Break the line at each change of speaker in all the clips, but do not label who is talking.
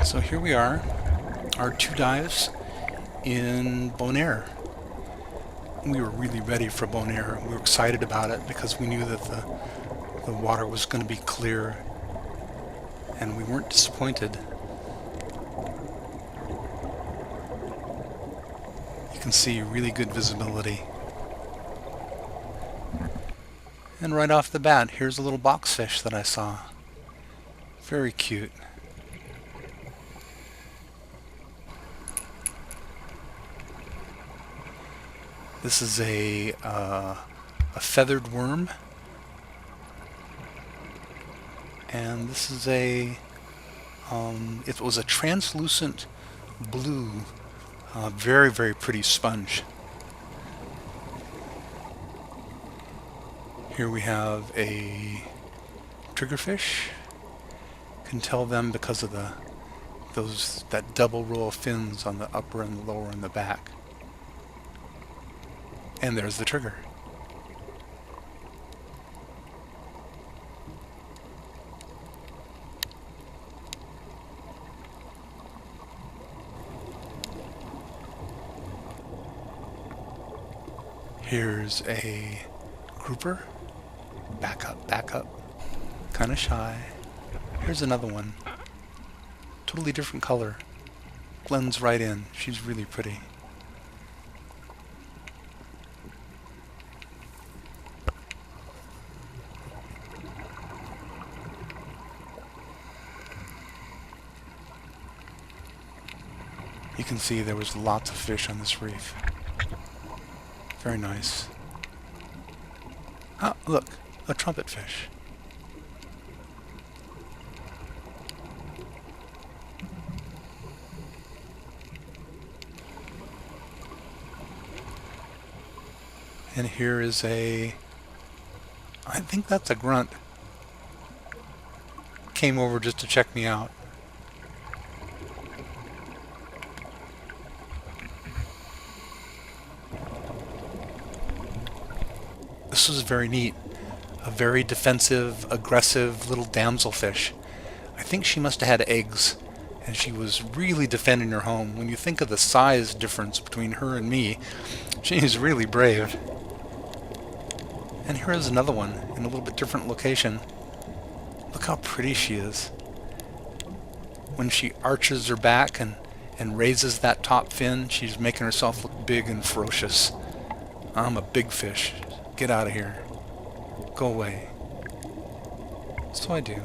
So here we are, our 2 dives in Bonaire. We were really ready for Bonaire. We were excited about it because we knew that the water was going to be clear, and we weren't disappointed. You can see really good visibility. And right off the bat, here's a little boxfish that I saw. Very cute. This is a feathered worm, and this is it was a translucent blue, very, very pretty sponge. Here we have a triggerfish. Can tell them because of that double row of fins on the upper and the lower and the back. And there's the trigger. Here's a grouper. Back up. Kind of shy. Here's another one. Totally different color. Blends right in. She's really pretty. You can see there was lots of fish on this reef. Very nice. Ah, look, a trumpet fish. And here is I think that's a grunt. Came over just to check me out. This was very neat. A very defensive, aggressive little damselfish. I think she must have had eggs, and she was really defending her home. When you think of the size difference between her and me, she's really brave. And here is another one in a little bit different location. Look how pretty she is. When she arches her back and raises that top fin, she's making herself look big and ferocious. I'm a big fish. Get out of here. Go away. So I do.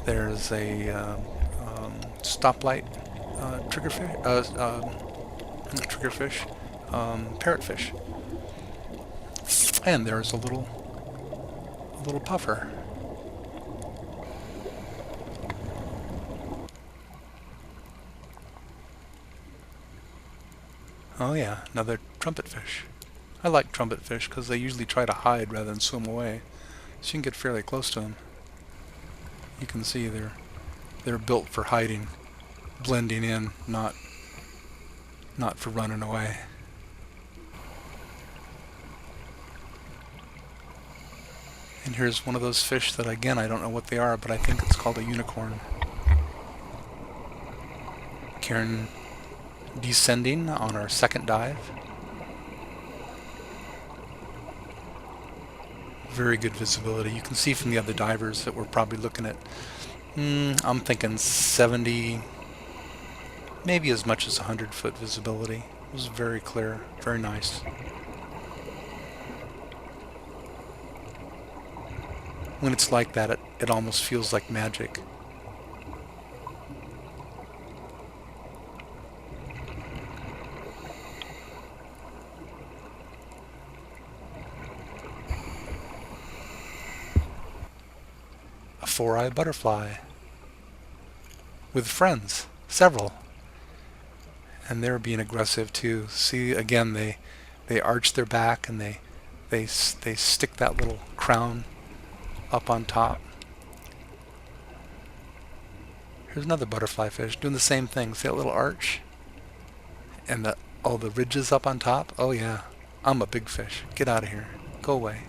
There's a stoplight triggerfish, not triggerfish, parrotfish. And there's a little puffer. Oh yeah, another trumpetfish. I like trumpetfish because they usually try to hide rather than swim away, so you can get fairly close to them. You can see they're built for hiding, blending in, not for running away. And here's one of those fish that, again, I don't know what they are, but I think it's called a unicorn. Karen descending on our second dive. Very good visibility. You can see from the other divers that we're probably looking at, I'm thinking 70, maybe as much as 100-foot visibility. It was very clear, very nice. When it's like that, it almost feels like magic. A 4-eyed butterfly with friends, several, and they're being aggressive too. See, again, they arch their back and they stick that little crown up on top. Here's another butterfly fish doing the same thing. See that little arch and all the ridges up on top? Oh yeah, I'm a big fish. Get out of here. Go away.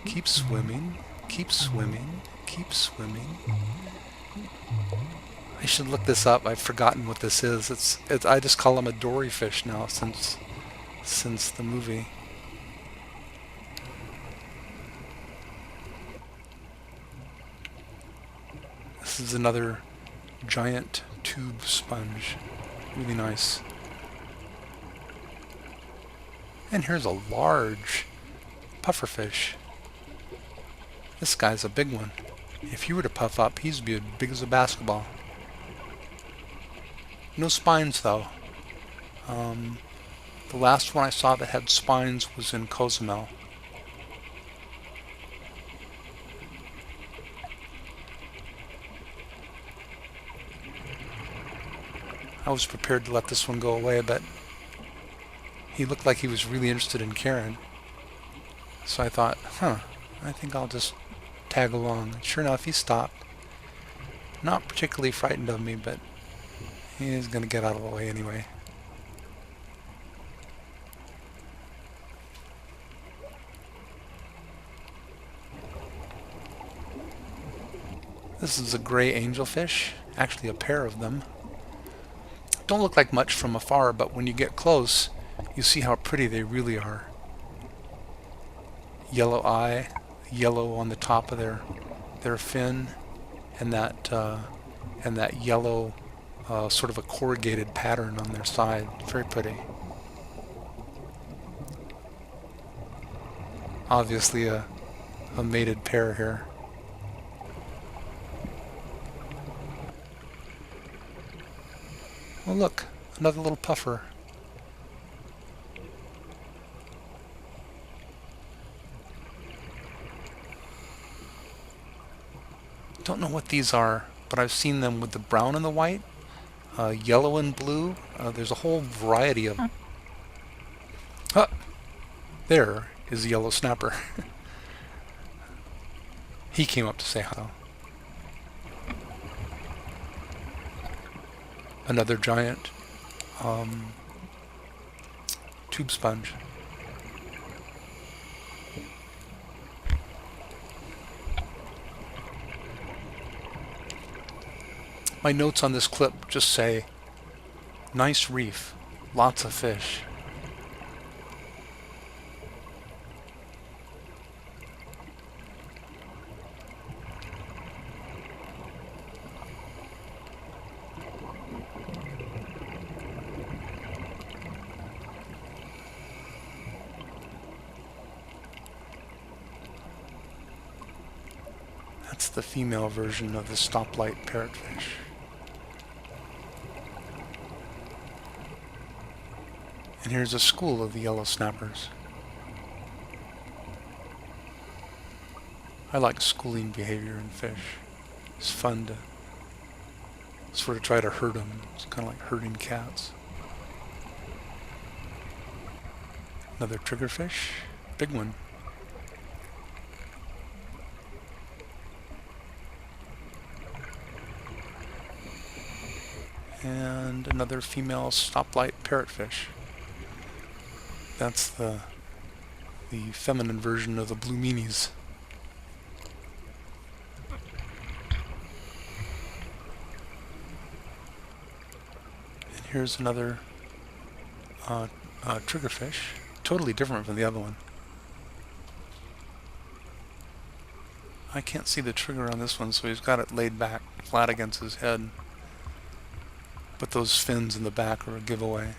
Keep swimming. Keep swimming. Keep swimming. I should look this up. I've forgotten what this is. It's I just call them a dory fish now since the movie. This is another giant tube sponge. Really nice. And here's a large pufferfish. This guy's a big one. If he were to puff up, he'd be as big as a basketball. No spines though. The last one I saw that had spines was in Cozumel. I was prepared to let this one go away, but he looked like he was really interested in Karen. So I thought, I think I'll just tag along. And sure enough, he stopped. Not particularly frightened of me, but he is going to get out of the way anyway. This is a gray angelfish, actually a pair of them. Don't look like much from afar, but when you get close, you see how pretty they really are. Yellow eye, yellow on the top of their fin, and that yellow sort of a corrugated pattern on their side. Very pretty. Obviously a mated pair here. Oh look, another little puffer. Don't know what these are, but I've seen them with the brown and the white, yellow and blue. There's a whole variety of them. There is the yellow snapper. He came up to say hello. Another giant tube sponge. My notes on this clip just say, nice reef, lots of fish. That's the female version of the stoplight parrotfish. And here's a school of the yellow snappers. I like schooling behavior in fish. It's fun to sort of try to herd them. It's kind of like herding cats. Another triggerfish, big one. And another female stoplight parrotfish. That's the feminine version of the blue meanies. And here's another triggerfish, totally different from the other one. I can't see the trigger on this one, so he's got it laid back flat against his head. But those fins in the back are a giveaway.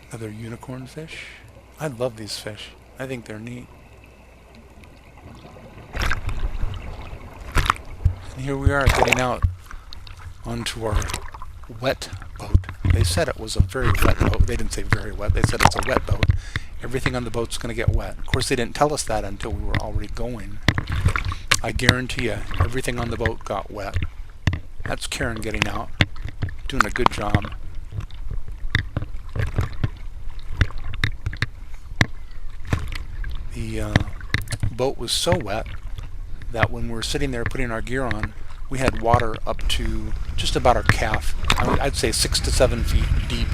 Another unicorn fish. I love these fish. I think they're neat. And here we are getting out onto our wet boat. They said it was a very wet boat. They didn't say very wet. They said it's a wet boat. Everything on the boat's going to get wet. Of course, they didn't tell us that until we were already going. I guarantee you, everything on the boat got wet. That's Karen getting out. Doing a good job. The boat was so wet that when we were sitting there putting our gear on, we had water up to just about our calf. I'd say 6 to 7 feet deep.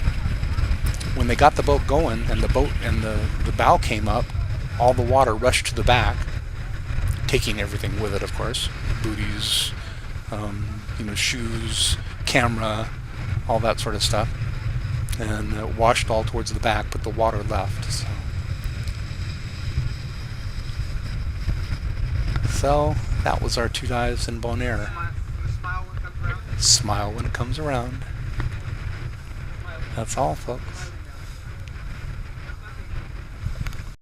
When they got the boat going and the bow came up, all the water rushed to the back, taking everything with it, of course, booties, shoes, camera, all that sort of stuff, and it washed all towards the back, but the water left. So that was our 2 dives in Bonaire. Smile when it comes around. That's all, folks.